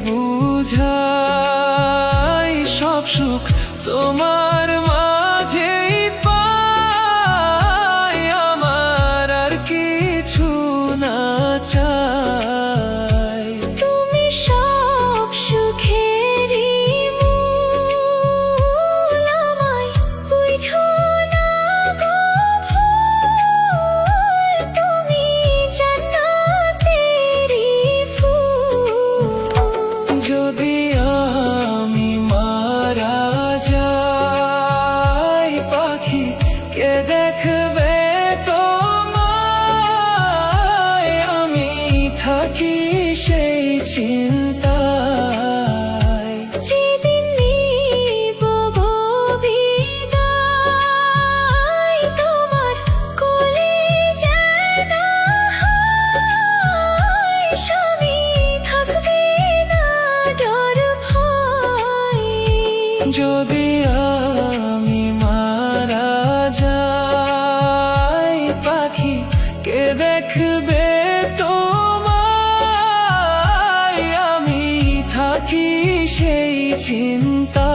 বুঝাই সব সুখ তোমার মাঝেই পাই, আমার আর কিছু না চাই। তুমি সব সুখেরই মূল, আমায় বুঝো না গো ভুল, তুমি জান্নাতেরই ফুল। যদি আমি মারা যাই পাখি কে দেখবে তোমায়, আমি থাকি সেই চিন্তায়। যেদিন নিব গো বিদায়, তোমার কোলে যেন হয়, স্বামী থাকবে না ডর ভয়। যদি আমি মারা যাই পাখি কে দেখবে তোমায়, আমি থাকি সেই চিন্তা।